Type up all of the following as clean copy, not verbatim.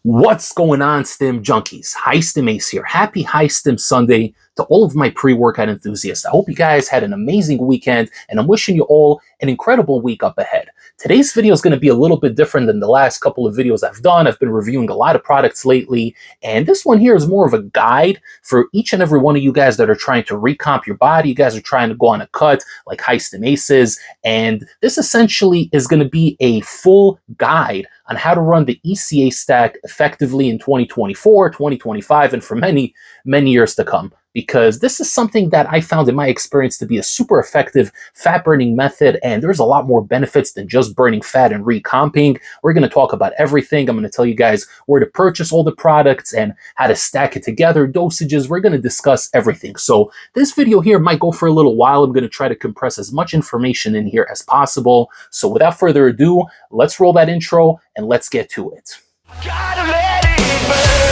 What's going on, Stim Junkies? High Stim Ace here. Happy High Stim Sunday to all of my pre-workout enthusiasts. I hope you guys had an amazing weekend, and I'm wishing you all an incredible week up ahead. Today's video is going to be a little bit different than the last couple of videos I've done. I've been reviewing a lot of products lately, and this one here is more of a guide for each and every one of you guys that are trying to recomp your body. You guys are trying to go on a cut like High Stim Ace is, and this essentially is going to be a full guide on how to run the ECA stack effectively in 2024, 2025, and for many, many years to come. Because this is something that I found in my experience to be a super effective fat burning method, and there's a lot more benefits than just burning fat and recomping. We're going to talk about everything. I'm going to tell you guys where to purchase all the products and how to stack it together, dosages. We're going to discuss everything. So this video here might go for a little while. I'm going to try to compress as much information in here as possible. So without further ado, let's roll that intro and let's get to it. Gotta let it burn.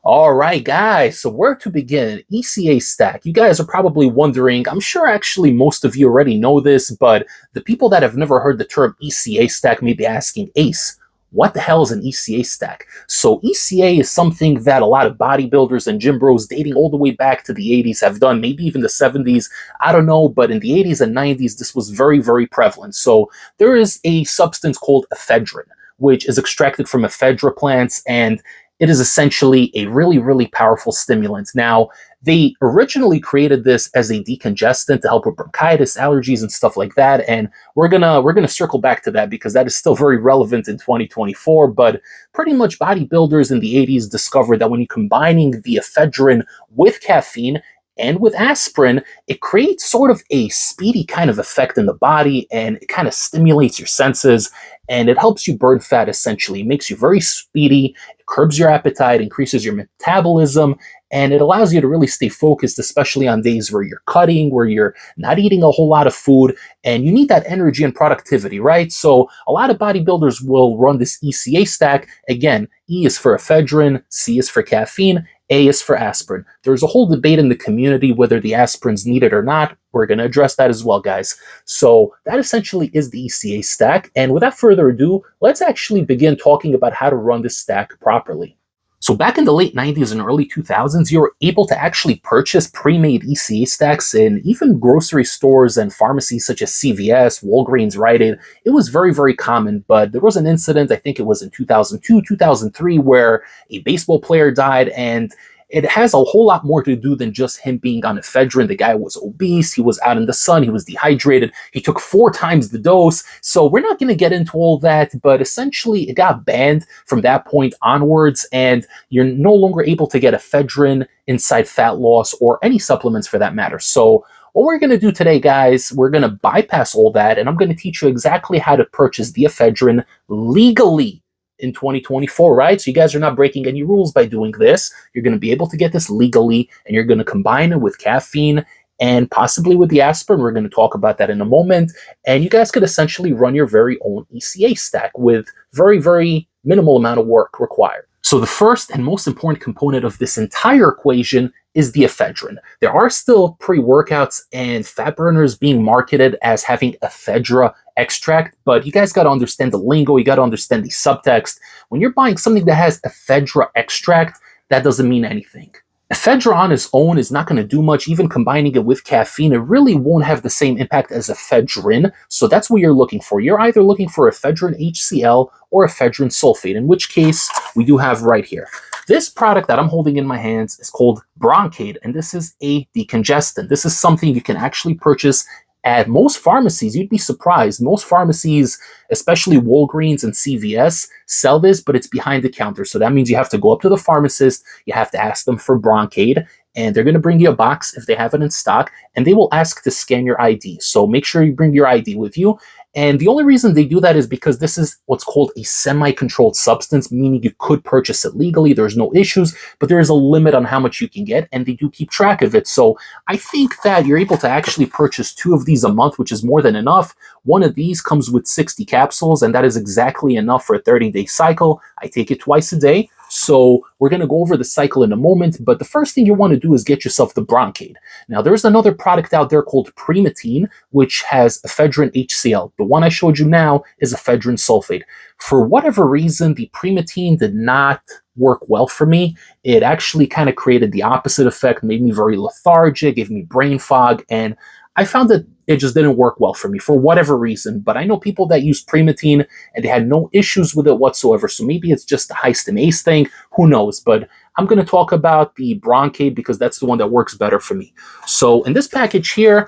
All right, guys, so where to begin? ECA stack. You guys are probably wondering, I'm sure actually most of you already know this, but the people that have never heard the term ECA stack may be asking, Ace, what the hell is an ECA stack? So ECA is something that a lot of bodybuilders and gym bros dating all the way back to the 80s have done, maybe even the 70s. I don't know, but in the 80s and 90s, this was very, very prevalent. So there is a substance called ephedrine, which is extracted from ephedra plants, and it is essentially a really, really powerful stimulant. Now, they originally created this as a decongestant to help with bronchitis, allergies, and stuff like that. And we're gonna circle back to that because that is still very relevant in 2024. But pretty much bodybuilders in the 80s discovered that when you're combining the ephedrine with caffeine and with aspirin, it creates sort of a speedy kind of effect in the body, and it kind of stimulates your senses, and it helps you burn fat essentially. It makes you very speedy, it curbs your appetite, increases your metabolism, and it allows you to really stay focused, especially on days where you're cutting, where you're not eating a whole lot of food, and you need that energy and productivity, right? So a lot of bodybuilders will run this ECA stack. Again, E is for ephedrine, C is for caffeine, A is for aspirin. There's a whole debate in the community whether the aspirin's needed or not. We're going to address that as well, guys. So that essentially is the ECA stack. And without further ado, let's actually begin talking about how to run this stack properly. So back in the late 90s and early 2000s, you were able to actually purchase pre-made ECA stacks in even grocery stores and pharmacies such as CVS, Walgreens, Rite Aid. It was very, very common, but there was an incident, I think it was in 2002, 2003, where a baseball player died, and it has a whole lot more to do than just him being on ephedrine. The guy was obese, he was out in the sun, he was dehydrated, he took 4 times the dose. So we're not going to get into all that, but essentially it got banned from that point onwards, and you're no longer able to get ephedrine inside fat loss or any supplements for that matter. So what we're going to do today, guys, we're going to bypass all that, and I'm going to teach you exactly how to purchase the ephedrine legally in 2024, right? So you guys are not breaking any rules by doing this. You're going to be able to get this legally, and you're going to combine it with caffeine and possibly with the aspirin. We're going to talk about that in a moment. And you guys could essentially run your very own ECA stack with very, very minimal amount of work required. So the first and most important component of this entire equation is the ephedrine. There are still pre-workouts and fat burners being marketed as having ephedra extract, but you guys got to understand the lingo, you got to understand the subtext. When you're buying something that has ephedra extract, that doesn't mean anything. Ephedra on its own is not going to do much. Even combining it with caffeine, it really won't have the same impact as ephedrine. So that's what you're looking for. You're either looking for ephedrine HCl or ephedrine sulfate, in which case we do have right here. This product that I'm holding in my hands is called Broncaid, and this is a decongestant. This is something you can actually purchase at most pharmacies. You'd be surprised. Most pharmacies, especially Walgreens and CVS, sell this, but it's behind the counter. So that means you have to go up to the pharmacist, you have to ask them for Broncaid, and they're going to bring you a box if they have it in stock, and they will ask to scan your ID. So make sure you bring your ID with you. And the only reason they do that is because this is what's called a semi-controlled substance, meaning you could purchase it legally, there's no issues, but there is a limit on how much you can get, and they do keep track of it. So I think that you're able to actually purchase 2 of these a month, which is more than enough. One of these comes with 60 capsules, and that is exactly enough for a 30-day cycle. I take it twice a day. So we're going to go over the cycle in a moment, but the first thing you want to do is get yourself the Bronchade. Now, there's another product out there called Primatene, which has ephedrine HCl. The one I showed you now is ephedrine sulfate. For whatever reason, the Primatene did not work well for me. It actually kind of created the opposite effect, made me very lethargic, gave me brain fog, and I found that it just didn't work well for me for whatever reason. But I know people that use Primatene and they had no issues with it whatsoever. So maybe it's just the High Stim Ace thing. Who knows? But I'm going to talk about the Bronchade because that's the one that works better for me. So in this package here,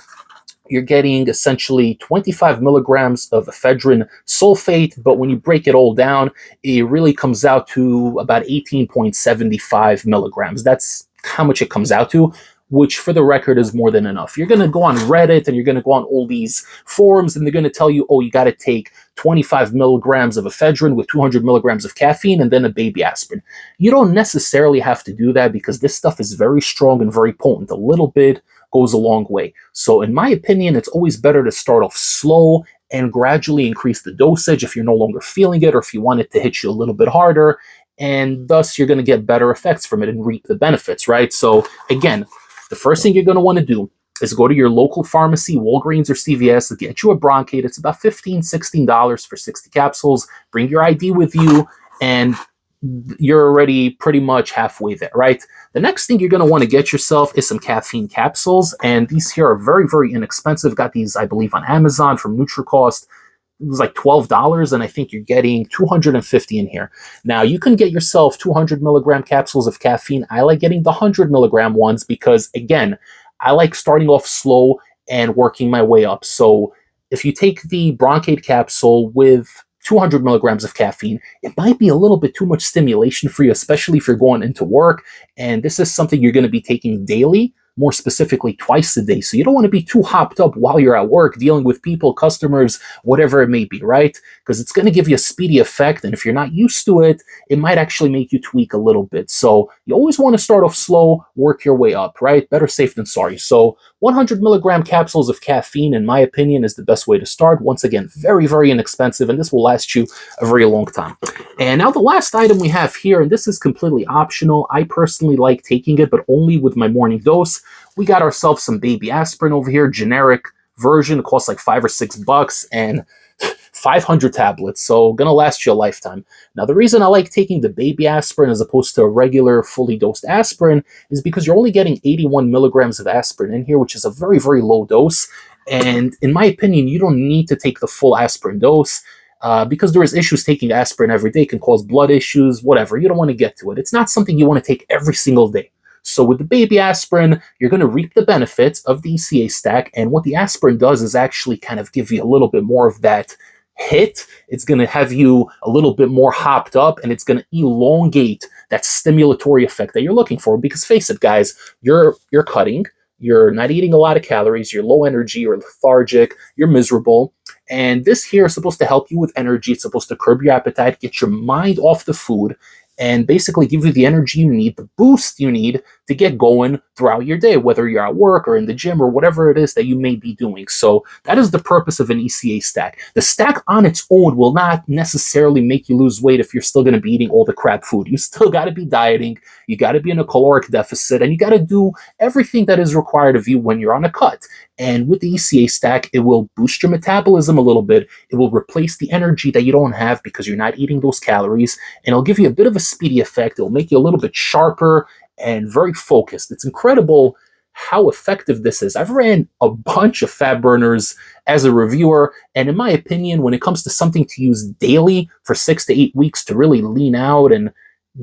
you're getting essentially 25 milligrams of ephedrine sulfate, but when you break it all down, it really comes out to about 18.75 milligrams. That's how much it comes out to, which for the record is more than enough. You're going to go on Reddit and you're going to go on all these forums and they're going to tell you, oh, you got to take 25 milligrams of ephedrine with 200 milligrams of caffeine and then a baby aspirin. You don't necessarily have to do that because this stuff is very strong and very potent. A little bit goes a long way. So in my opinion, it's always better to start off slow and gradually increase the dosage if you're no longer feeling it or if you want it to hit you a little bit harder. And thus you're going to get better effects from it and reap the benefits, right? So again, the first thing you're going to want to do is go to your local pharmacy, Walgreens or CVS, to get you a Bronchade. It's about $15, $16 for 60 capsules. Bring your ID with you, and you're already pretty much halfway there, right? The next thing you're going to want to get yourself is some caffeine capsules, and these here are very, very inexpensive. Got these, I believe, on Amazon from NutriCost. It was like $12, and I think you're getting 250 in here. Now, you can get yourself 200 milligram capsules of caffeine. I like getting the 100 milligram ones because, again, I like starting off slow and working my way up. So if you take the Bronchade capsule with 200 milligrams of caffeine, it might be a little bit too much stimulation for you, especially if you're going into work. And this is something you're going to be taking daily, more specifically twice a day. So you don't want to be too hopped up while you're at work dealing with people, customers, whatever it may be, right? Because it's going to give you a speedy effect. And if you're not used to it, it might actually make you tweak a little bit. So you always want to start off slow, work your way up, right? Better safe than sorry. So 100 milligram capsules of caffeine, in my opinion, is the best way to start. Once again, very, very inexpensive, and this will last you a very long time. And now the last item we have here, and this is completely optional. I personally like taking it, but only with my morning dose. We got ourselves some baby aspirin over here, generic version. It costs like $5 or $6 and 500 tablets, so gonna last you a lifetime. Now, the reason I like taking the baby aspirin as opposed to a regular fully dosed aspirin is because you're only getting 81 milligrams of aspirin in here, which is a very, very low dose. And in my opinion, you don't need to take the full aspirin dose. Because there is issues taking aspirin every day, can cause blood issues, whatever. You don't want to get to it. It's not something you want to take every single day. So with the baby aspirin, you're going to reap the benefits of the ECA stack. And what the aspirin does is actually kind of give you a little bit more of that hit. It's going to have you a little bit more hopped up, and it's going to elongate that stimulatory effect that you're looking for. Because face it, guys, you're cutting. You're not eating a lot of calories, you're low energy, you're lethargic, you're miserable. And this here is supposed to help you with energy. It's supposed to curb your appetite, get your mind off the food, and basically give you the energy you need, the boost you need to get going throughout your day, whether you're at work or in the gym or whatever it is that you may be doing. So that is the purpose of an ECA stack. The stack on its own will not necessarily make you lose weight if you're still going to be eating all the crap food. You still got to be dieting, you got to be in a caloric deficit, and you got to do everything that is required of you when you're on a cut. And with the ECA stack, it will boost your metabolism a little bit. It will replace the energy that you don't have because you're not eating those calories, and it'll give you a bit of a speedy effect. It'll make you a little bit sharper and very focused. It's incredible how effective this is. I've ran a bunch of fat burners as a reviewer, and in my opinion, when it comes to something to use daily for 6 to 8 weeks to really lean out and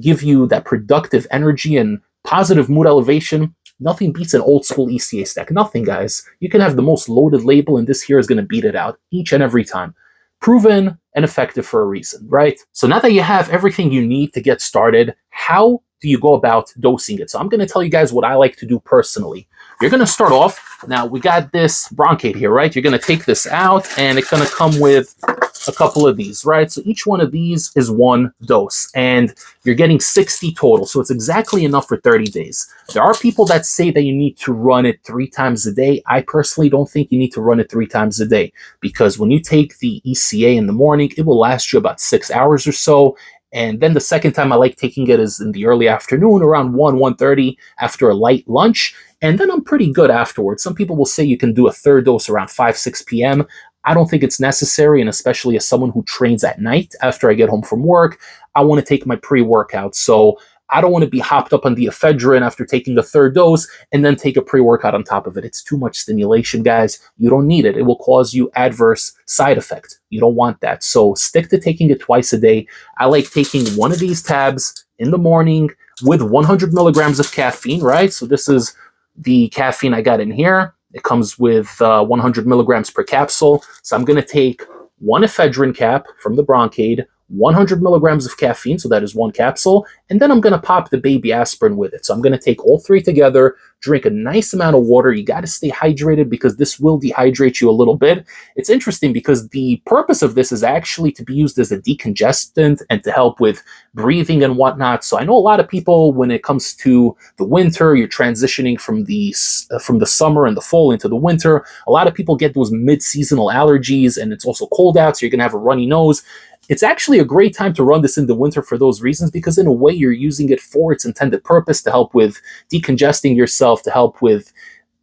give you that productive energy and positive mood elevation, nothing beats an old school ECA stack. Nothing, guys. You can have the most loaded label, and this here is going to beat it out each and every time. Proven and effective for a reason, right? So now that you have everything you need to get started, how do you go about dosing it? So I'm going to tell you guys what I like to do personally. You're going to start off. Now, we got this Bronchade here, right? You're going to take this out, and it's going to come with a couple of these, right? So each one of these is one dose, and you're getting 60 total. So it's exactly enough for 30 days. There are people that say that you need to run it 3 times a day. I personally don't think you need to run it 3 times a day, because when you take the ECA in the morning, it will last you about 6 hours or so. And then the second time I like taking it is in the early afternoon, around 1:30 after a light lunch. And then I'm pretty good afterwards. Some people will say you can do a third dose around 5, 6 p.m. I don't think it's necessary, and especially as someone who trains at night after I get home from work, I want to take my pre-workout. So I don't want to be hopped up on the ephedrine after taking a third dose and then take a pre-workout on top of it. It's too much stimulation, guys. You don't need it. It will cause you adverse side effects. You don't want that. So stick to taking it twice a day. I like taking one of these tabs in the morning with 100 milligrams of caffeine, right? So this is the caffeine I got in here. It comes with 100 milligrams per capsule. So I'm going to take one ephedrine cap from the Bronchade, 100 milligrams of caffeine, so that is one capsule, and then I'm going to pop the baby aspirin with it. So I'm going to take all three together, drink a nice amount of water. You got to stay hydrated because this will dehydrate you a little bit. It's interesting because the purpose of this is actually to be used as a decongestant and to help with breathing and whatnot. So I know a lot of people, when it comes to the winter, you're transitioning from the summer and the fall into the winter. A lot of people get those mid-seasonal allergies, and it's also cold out, so you're going to have a runny nose. It's actually a great time to run this in the winter for those reasons, because in a way you're using it for its intended purpose, to help with decongesting yourself, to help with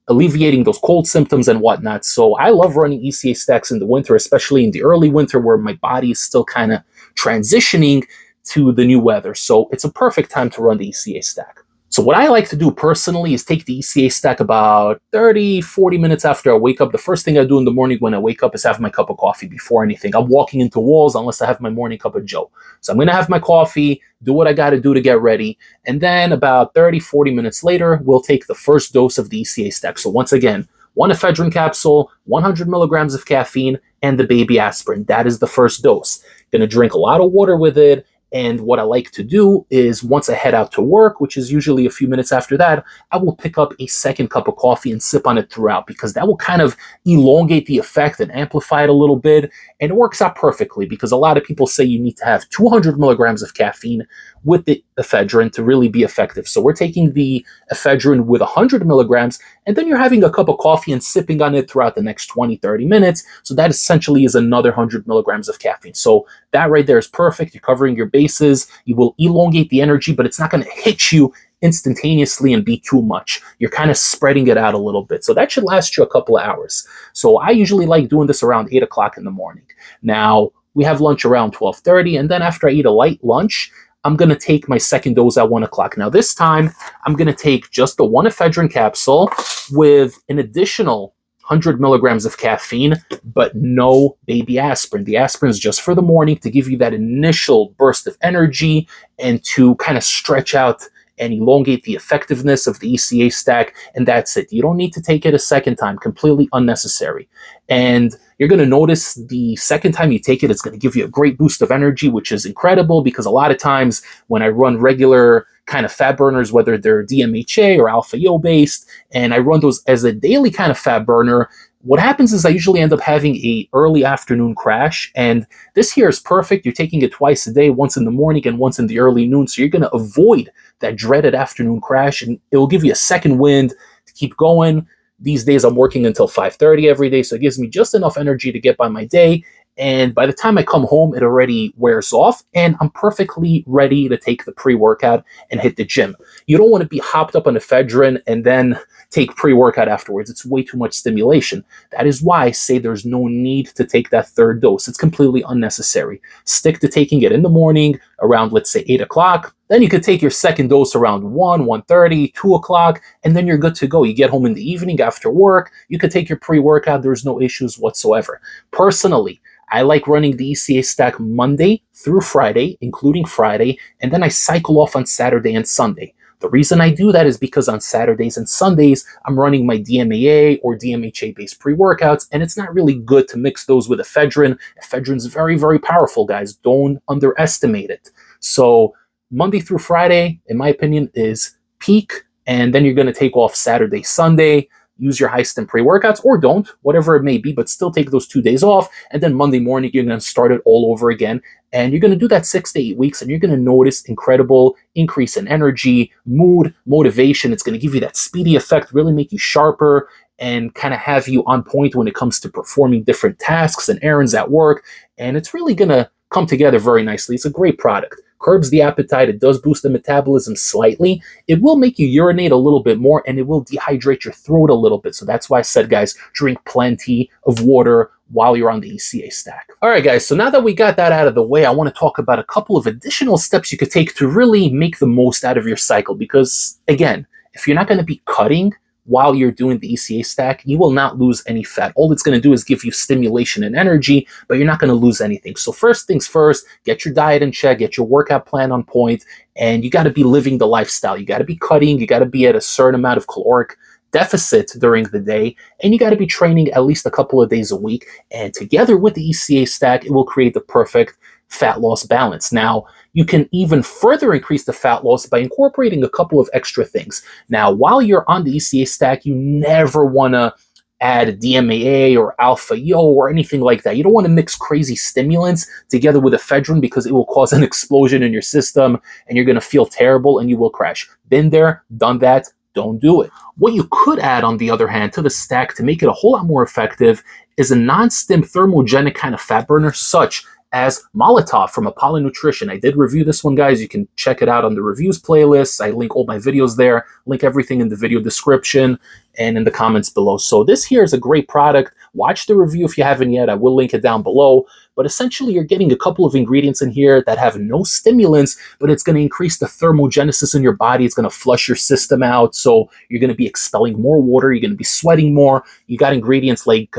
alleviating those cold symptoms and whatnot. So I love running ECA stacks in the winter, especially in the early winter where my body is still kind of transitioning to the new weather. So it's a perfect time to run the ECA stack. So what I like to do personally is take the ECA stack about 30, 40 minutes after I wake up. The first thing I do in the morning when I wake up is have my cup of coffee before anything. I'm walking into walls unless I have my morning cup of joe. So I'm going to have my coffee, do what I got to do to get ready. And then about 30, 40 minutes later, we'll take the first dose of the ECA stack. So once again, one ephedrine capsule, 100 milligrams of caffeine, and the baby aspirin. That is the first dose. Going to drink a lot of water with it. And what I like to do is once I head out to work, which is usually a few minutes after that, I will pick up a second cup of coffee and sip on it throughout, because that will kind of elongate the effect and amplify it a little bit. And it works out perfectly because a lot of people say you need to have 200 milligrams of caffeine with the ephedrine to really be effective. So we're taking the ephedrine with 100 milligrams, and then you're having a cup of coffee and sipping on it throughout the next 20, 30 minutes. So that essentially is another 100 milligrams of caffeine. So that right there is perfect. You're covering your bases. You will elongate the energy, but it's not going to hit you instantaneously and be too much. You're kind of spreading it out a little bit. So that should last you a couple of hours. So I usually like doing this around 8 o'clock in the morning. Now, we have lunch around 12:30, and then after I eat a light lunch, I'm going to take my second dose at 1 o'clock. Now, this time, I'm going to take just the one ephedrine capsule with an additional 100 milligrams of caffeine, but no baby aspirin. The aspirin is just for the morning to give you that initial burst of energy and to kind of stretch out and elongate the effectiveness of the ECA stack, and that's it. You don't need to take it a second time, completely unnecessary. And you're going to notice the second time you take it, it's going to give you a great boost of energy, which is incredible, because a lot of times when I run regular kind of fat burners, whether they're DMHA or alpha-yo based, and I run those as a daily kind of fat burner, what happens is I usually end up having a early afternoon crash, and this here is perfect. You're taking it twice a day, once in the morning and once in the early noon, so you're going to avoid that dreaded afternoon crash, and it will give you a second wind to keep going. These days I'm working until 5:30 every day, so it gives me just enough energy to get by my day. And by the time I come home, it already wears off, and I'm perfectly ready to take the pre-workout and hit the gym. You don't want to be hopped up on ephedrine and then take pre-workout afterwards. It's way too much stimulation. That is why I say there's no need to take that third dose. It's completely unnecessary. Stick to taking it in the morning around, let's say, 8 o'clock. Then you could take your second dose around 1, 1:30, 2 o'clock, and then you're good to go. You get home in the evening after work, you could take your pre-workout. There's no issues whatsoever. Personally, I like running the ECA stack Monday through Friday, including Friday, and then I cycle off on Saturday and Sunday. The reason I do that is because on Saturdays and Sundays, I'm running my DMAA or DMHA-based pre-workouts, and it's not really good to mix those with ephedrine. Ephedrine's very, very powerful, guys. Don't underestimate it. So Monday through Friday, in my opinion, is peak, and then you're going to take off Saturday, Sunday, use your high stim pre-workouts, or don't, whatever it may be, but still take those 2 days off. And then Monday morning, you're going to start it all over again. And you're going to do that 6 to 8 weeks, and you're going to notice incredible increase in energy, mood, motivation. It's going to give you that speedy effect, really make you sharper, and kind of have you on point when it comes to performing different tasks and errands at work. And it's really going to come together very nicely. It's a great product. curbs the appetite, it does boost the metabolism slightly. It will make you urinate a little bit more, and it will dehydrate your throat a little bit. So that's why I said, guys, drink plenty of water while you're on the ECA stack. All right, guys, so now that we got that out of the way, I want to talk about a couple of additional steps you could take to really make the most out of your cycle. Because, again, if you're not going to be cutting while you're doing the ECA stack, you will not lose any fat. All it's going to do is give you stimulation and energy, but you're not going to lose anything. So first things first, get your diet in check, get your workout plan on point, and you got to be living the lifestyle. You got to be cutting, you got to be at a certain amount of caloric deficit during the day, and you got to be training at least a couple of days a week. And together with the ECA stack, it will create the perfect fat loss balance. Now, you can even further increase the fat loss by incorporating a couple of extra things. Now, while you're on the ECA stack, you never want to add DMAA or alpha yo or anything like that. You don't want to mix crazy stimulants together with ephedrine, because it will cause an explosion in your system and you're going to feel terrible and you will crash. Been there, done that. Don't do it. What you could add, on the other hand, to the stack to make it a whole lot more effective is a non-stim thermogenic kind of fat burner, such as Molotov from Apollo Nutrition. I did review this one, guys. You can check it out on the reviews playlist. I link all my videos there, link everything in the video description and in the comments below. So this here is a great product. Watch the review if you haven't yet. I will link it down below. But essentially, you're getting a couple of ingredients in here that have no stimulants, but it's going to increase the thermogenesis in your body. It's going to flush your system out. So you're going to be expelling more water. You're going to be sweating more. You got ingredients like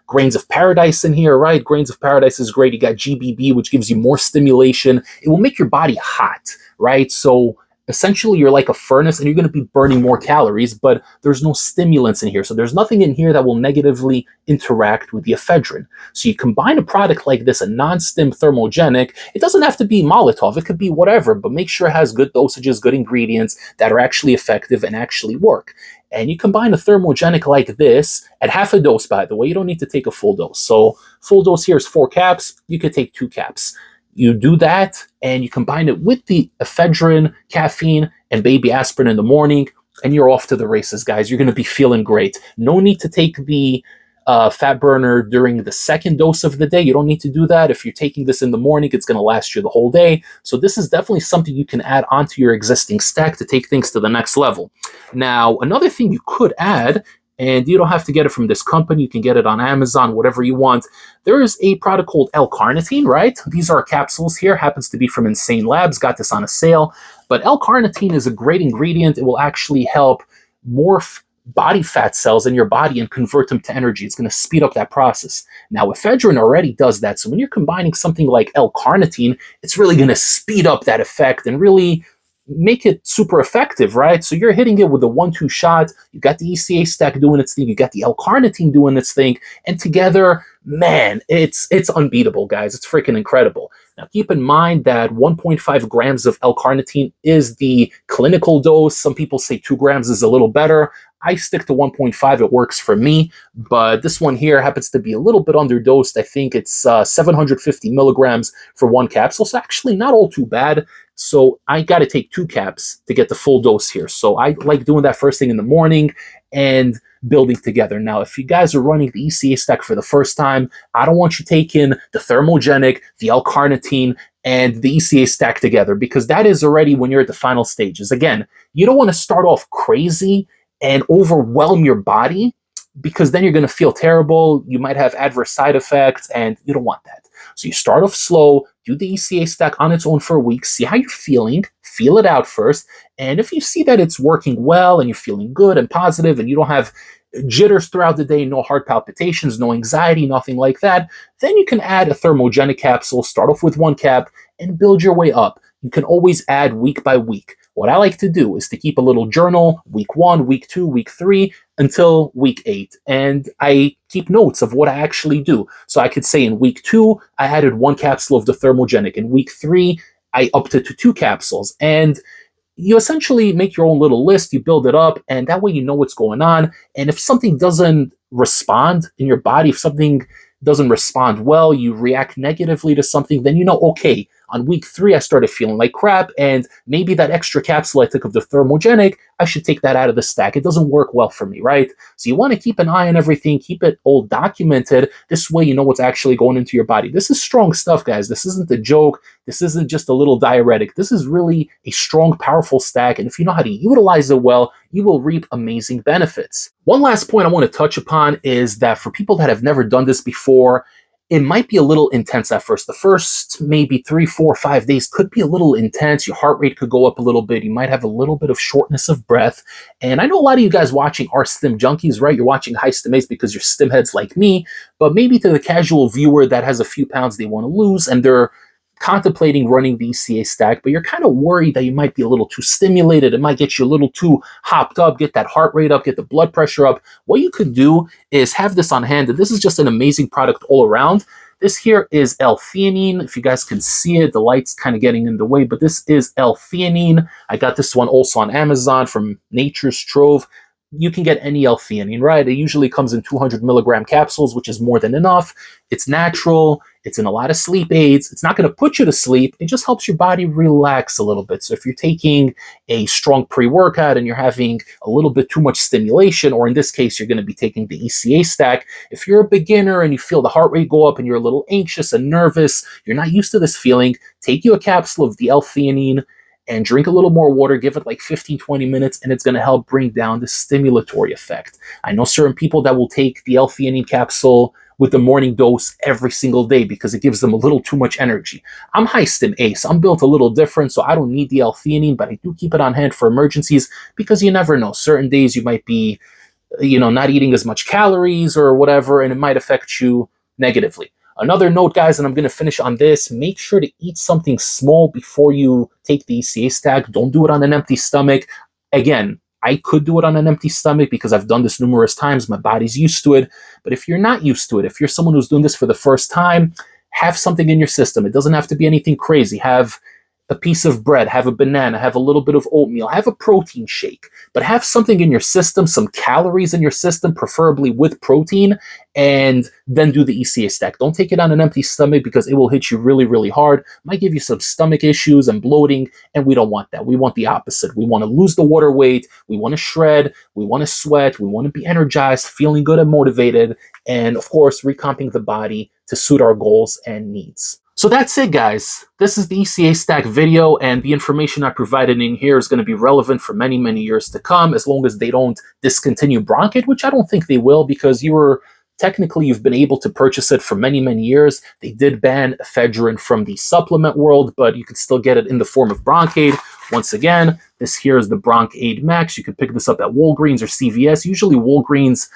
grains of paradise in here, right? Grains of paradise is great. You got GBB, which gives you more stimulation. It will make your body hot, right? So essentially, you're like a furnace and you're going to be burning more calories, but there's no stimulants in here. So there's nothing in here that will negatively interact with the ephedrine. So you combine a product like this, a non-stim thermogenic. It doesn't have to be Molotov. It could be whatever, but make sure it has good dosages, good ingredients that are actually effective and actually work. And you combine a thermogenic like this at half a dose, by the way. You don't need to take a full dose. So full dose here is 4 caps. You could take 2 caps. You do that, and you combine it with the ephedrine, caffeine, and baby aspirin in the morning, and you're off to the races, guys. You're going to be feeling great. No need to take the fat burner during the second dose of the day. You don't need to do that. If you're taking this in the morning, it's going to last you the whole day. So this is definitely something you can add onto your existing stack to take things to the next level. Now, another thing you could add, and you don't have to get it from this company. You can get it on Amazon, whatever you want. There is a product called L-carnitine, right? These are capsules here. Happens to be from Insane Labs. Got this on a sale. But L-carnitine is a great ingredient. It will actually help morph body fat cells in your body and convert them to energy. It's going to speed up that process. Now, ephedrine already does that. So when you're combining something like L-carnitine, it's really going to speed up that effect and really make it super effective, right? So you're hitting it with a 1-2 shot. You got the ECA stack doing its thing. You got the L-carnitine doing its thing. And together, man, it's unbeatable, guys. It's freaking incredible. Now, keep in mind that 1.5 grams of L-carnitine is the clinical dose. Some people say 2 grams is a little better. I stick to 1.5. It works for me. But this one here happens to be a little bit underdosed. I think it's 750 milligrams for 1 capsule. So actually not all too bad. So I got to take 2 caps to get the full dose here. So I like doing that first thing in the morning and building together. Now, if you guys are running the ECA stack for the first time, I don't want you taking the thermogenic, the L-carnitine, and the ECA stack together, because that is already when you're at the final stages. Again, you don't want to start off crazy and overwhelm your body, because then you're going to feel terrible. You might have adverse side effects, and you don't want that. So you start off slow, do the ECA stack on its own for a week, see how you're feeling, feel it out first. And if you see that it's working well and you're feeling good and positive and you don't have jitters throughout the day, no heart palpitations, no anxiety, nothing like that, then you can add a thermogenic capsule, start off with 1 cap, and build your way up. You can always add week by week. What I like to do is to keep a little journal, week 1, week 2, week 3, until week 8. And I keep notes of what I actually do. So I could say in week 2, I added 1 capsule of the thermogenic. In week 3, I upped it to 2 capsules. And you essentially make your own little list, you build it up, and that way you know what's going on. And if something doesn't respond in your body, if something doesn't respond well, you react negatively to something, then you know, okay, On week 3, I started feeling like crap, and maybe that extra capsule I took of the thermogenic, I should take that out of the stack. It doesn't work well for me, right? So you want to keep an eye on everything, keep it all documented. This way you know what's actually going into your body. This is strong stuff, guys. This isn't a joke. This isn't just a little diuretic. This is really a strong, powerful stack, and if you know how to utilize it well, you will reap amazing benefits. One last point I want to touch upon is that for people that have never done this before, it might be a little intense at first. The first maybe 3, 4, 5 days could be a little intense. Your heart rate could go up a little bit. You might have a little bit of shortness of breath. And I know a lot of you guys watching are stim junkies, right? You're watching High Stim Ace because you're stim heads like me. But maybe to the casual viewer that has a few pounds they want to lose and they're contemplating running the ECA stack, but you're kind of worried that you might be a little too stimulated. It might get you a little too hopped up, get that heart rate up, get the blood pressure up. What you could do is have this on hand, and this is just an amazing product all around. This here is L-theanine. If you guys can see it, the light's kind of getting in the way, but this is L-theanine. I got this one also on Amazon from Nature's Trove. You can get any L-theanine, right? It usually comes in 200 milligram capsules, which is more than enough. It's natural. It's in a lot of sleep aids. It's not going to put you to sleep. It just helps your body relax a little bit. So if you're taking a strong pre-workout and you're having a little bit too much stimulation, or in this case, you're going to be taking the ECA stack, if you're a beginner and you feel the heart rate go up and you're a little anxious and nervous, you're not used to this feeling, take you a capsule of the L-theanine and drink a little more water, give it like 15, 20 minutes, and it's going to help bring down the stimulatory effect. I know certain people that will take the L-theanine capsule with the morning dose every single day because it gives them a little too much energy. I'm High Stim Ace. I'm built a little different, so I don't need the L-theanine, but I do keep it on hand for emergencies because you never know. Certain days you might be, not eating as much calories or whatever, and it might affect you negatively. Another note, guys, and I'm going to finish on this, make sure to eat something small before you take the ECA stack. Don't do it on an empty stomach. Again, I could do it on an empty stomach because I've done this numerous times. My body's used to it. But if you're not used to it, if you're someone who's doing this for the first time, have something in your system. It doesn't have to be anything crazy. Have a piece of bread, have a banana, have a little bit of oatmeal, have a protein shake, but have something in your system, some calories in your system, preferably with protein, and then do the ECA stack. Don't take it on an empty stomach because it will hit you really, really hard. Might give you some stomach issues and bloating, and we don't want that. We want the opposite. We want to lose the water weight. We want to shred. We want to sweat. We want to be energized, feeling good and motivated, and of course, recomping the body to suit our goals and needs. So that's it, guys. This is the ECA stack video, and the information I provided in here is going to be relevant for many, many years to come, as long as they don't discontinue Bronchit, which I don't think they will, because you've been able to purchase it for many, many years. They did ban ephedrine from the supplement world, but you can still get it in the form of Bronkaid. Once again, this here is the Bronkaid Max. You can pick this up at Walgreens or CVS. Usually Walgreens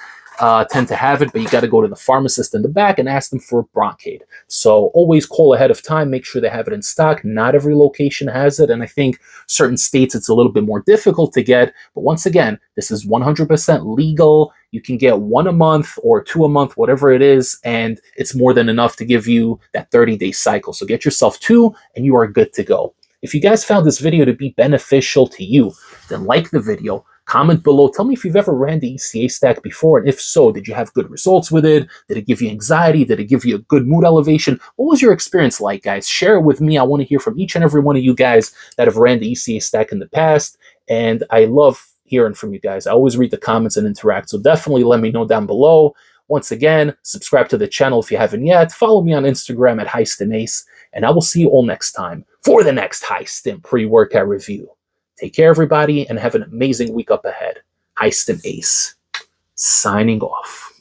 tend to have it, but you got to go to the pharmacist in the back and ask them for Bronkaid. So always call ahead of time, make sure they have it in stock. Not every location has it, and I think certain states it's a little bit more difficult to get, but once again, this is 100% legal. You can get 1 a month or 2 a month, whatever it is, and it's more than enough to give you that 30-day cycle. So get yourself 2 and you are good to go. If you guys found this video to be beneficial to you, then like the video, comment below. Tell me if you've ever ran the ECA stack before, and if so, did you have good results with it? Did it give you anxiety? Did it give you a good mood elevation? What was your experience like, guys? Share it with me. I want to hear from each and every one of you guys that have ran the ECA stack in the past, and I love hearing from you guys. I always read the comments and interact, so definitely let me know down below. Once again, subscribe to the channel if you haven't yet. Follow me on Instagram at High Stim Ace, and I will see you all next time for the next High Stim pre-workout review. Take care, everybody, and have an amazing week up ahead. High Stim Ace, signing off.